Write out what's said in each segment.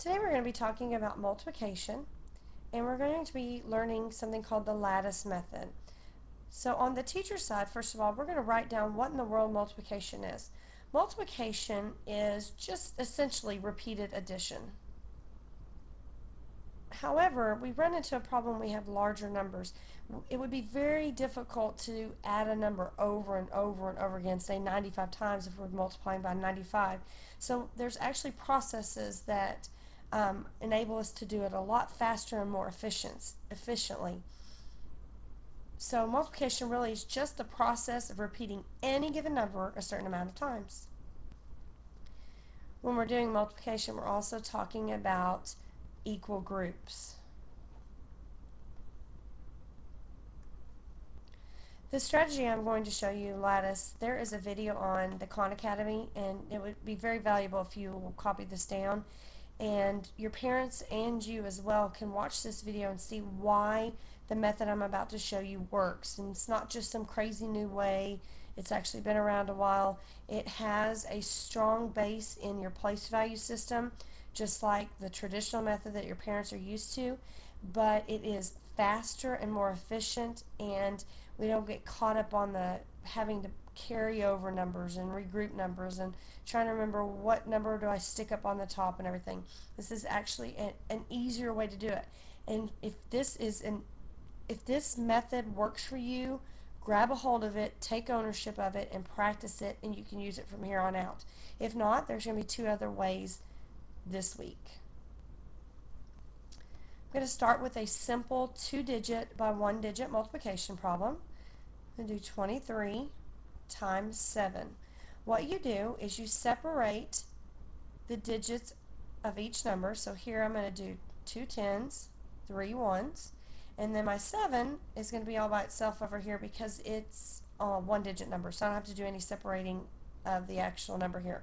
Today we're going to be talking about multiplication, and we're going to be learning something called the lattice method. So on the teacher side, first of all, we're going to write down what in the world multiplication is. Multiplication is just essentially repeated addition. However, we run into a problem when we have larger numbers. It would be very difficult to add a number over and over and over again, say 95 times if we're multiplying by 95. So there's actually processes that enable us to do it a lot faster and more efficiently. So multiplication really is just the process of repeating any given number a certain amount of times. When we're doing multiplication, we're also talking about equal groups. The strategy I'm going to show you, lattice, there is a video on the Khan Academy, and it would be very valuable if you will copy this down. And your parents and you as well can watch this video and see why the method I'm about to show you works. And it's not just some crazy new way. It's actually been around a while. It has a strong base in your place value system, just like the traditional method that your parents are used to, but it is faster and more efficient, and we don't get caught up on the having to carry over numbers and regroup numbers and trying to remember what number do I stick up on the top and everything. This is actually an easier way to do it. And if this method works for you, grab a hold of it, take ownership of it, and practice it, and you can use it from here on out. If not, there's going to be two other ways this week. I'm going to start with a simple 2-digit by 1-digit multiplication problem. I'm going to do 23 times 7. What you do is you separate the digits of each number. So here I'm going to do 2 10s, 3 1s, and then my 7 is going to be all by itself over here because it's a 1-digit number, so I don't have to do any separating of the actual number here.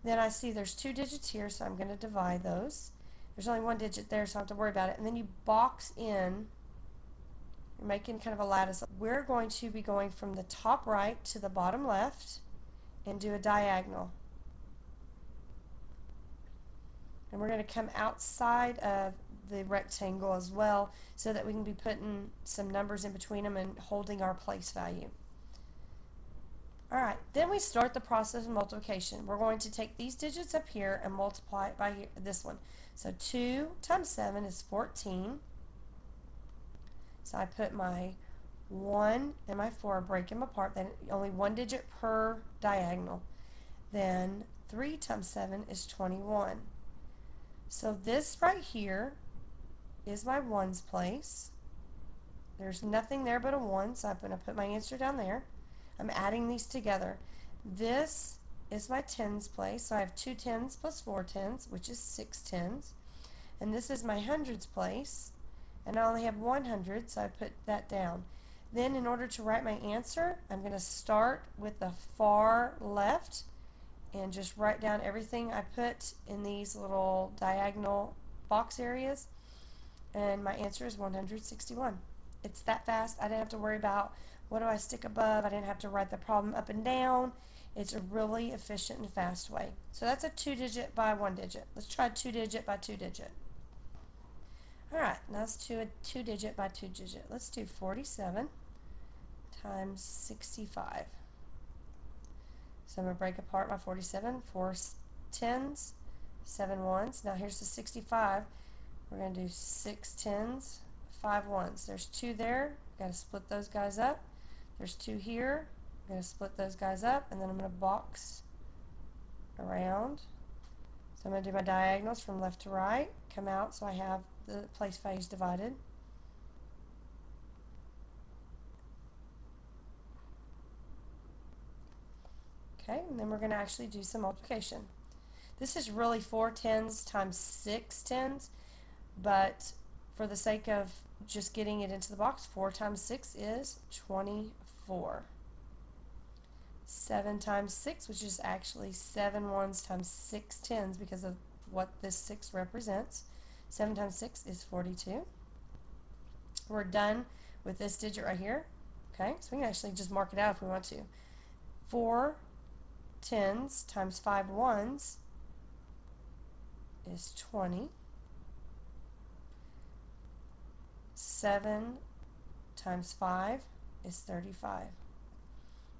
Then I see there's 2 digits here, so I'm going to divide those. There's only 1 digit there, so I don't have to worry about it. And then you box in. You're making kind of a lattice. We're going to be going from the top right to the bottom left and do a diagonal. And we're going to come outside of the rectangle as well so that we can be putting some numbers in between them and holding our place value. Alright, then we start the process of multiplication. We're going to take these digits up here and multiply it by this one. So 2 times 7 is 14. So I put my 1 and my 4, break them apart, then only 1 digit per diagonal. Then 3 times 7 is 21. So this right here is my ones place. There's nothing there but a 1, so I'm going to put my answer down there. I'm adding these together. This is my tens place, so I have 2 10s plus 4 10s, which is 6 10s. And this is my hundreds place, and I only have 100, so I put that down. Then in order to write my answer, I'm going to start with the far left and just write down everything I put in these little diagonal box areas, and my answer is 161. It's that fast. I didn't have to worry about what do I stick above. I didn't have to write the problem up and down. It's a really efficient and fast way. So that's a 2-digit by 1-digit. Let's try 2-digit by 2-digit. Alright, now let's do a 2-digit by 2-digit. Let's do 47 times 65. So I'm going to break apart my 47, 4 10s, 7 1s. Now here's the 65. We're going to do 6 10s, 5 1s. There's 2 there. Got to split those guys up. There's 2 here. I'm going to split those guys up, and then I'm going to box around. So I'm going to do my diagonals from left to right, come out so I have the place values divided. Okay, and then we're going to actually do some multiplication. This is really 4 10s times 6 10s, but for the sake of just getting it into the box, 4 times 6 is 24. 7 times 6, which is actually 7 1s times 6 10s because of what this 6 represents. 7 times 6 is 42. We're done with this digit right here. Okay, so we can actually just mark it out if we want to. 4 10s times 5 1s is 20. 7 times 5 is 35.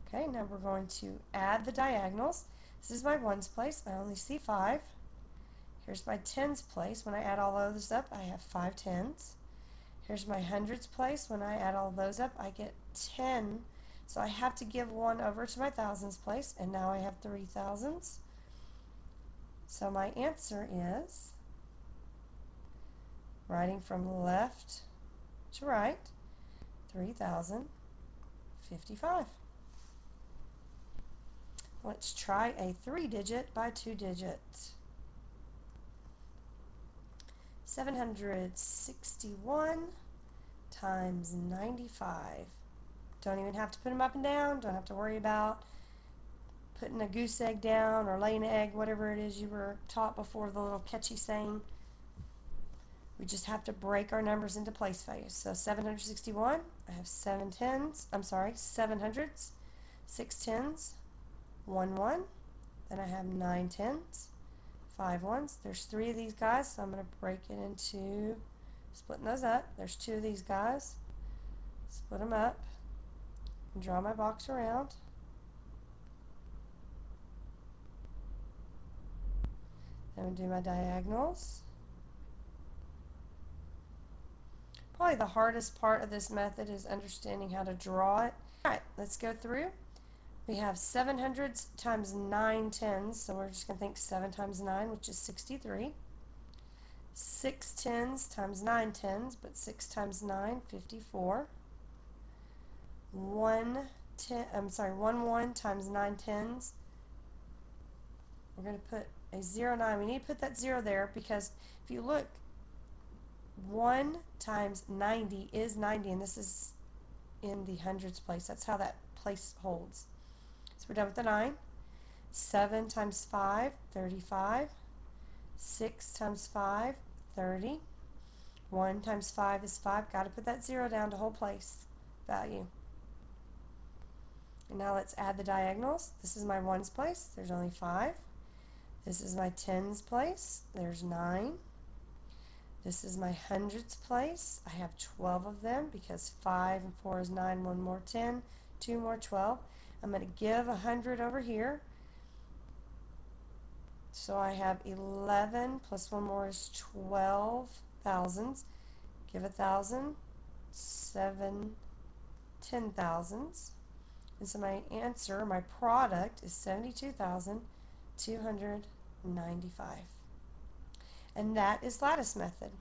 Okay, now we're going to add the diagonals. This is my ones place. I only see 5. Here's my tens place. When I add all those up, I have 5 tens. Here's my hundreds place. When I add all those up, I get 10. So I have to give 1 over to my thousands place, and now I have 3 thousands. So my answer is, writing from left to right, 3,055. Let's try a 3-digit by 2-digit. 761 times 95. Don't even have to put them up and down. Don't have to worry about putting a goose egg down or laying an egg, whatever it is you were taught before, the little catchy saying. We just have to break our numbers into place values. So 761, I have 7 hundreds, 6 tens, 1 1. Then I have 9 tens, 5 ones. There's 3 of these guys, so I'm going to break it into, splitting those up. There's 2 of these guys. Split them up and draw my box around. Then we do my diagonals. Probably the hardest part of this method is understanding how to draw it. Alright, let's go through. We have 7 hundreds times 9 tens, so we're just going to think 7 times 9, which is 63. 6 tens times 9 tens, but 6 times 9, 54. 1 1 times 9 tens. We're going to put a 0, 9. We need to put that 0 there because if you look, 1 times 90 is 90, and this is in the hundreds place. That's how that place holds. So we're done with the 9. 7 times 5, 35. 6 times 5, 30. 1 times 5 is 5. Got to put that 0 down to hold place value. And now let's add the diagonals. This is my ones place. There's only 5. This is my tens place. There's 9. This is my hundreds place. I have 12 of them because 5 and 4 is 9, 1 more 10, 2 more 12. I'm going to give 100 over here. So I have 11 plus 1 more is 12 thousands. Give 1,000, 7 ten thousands. And so my answer, my product, is 72,295. And that is lattice method.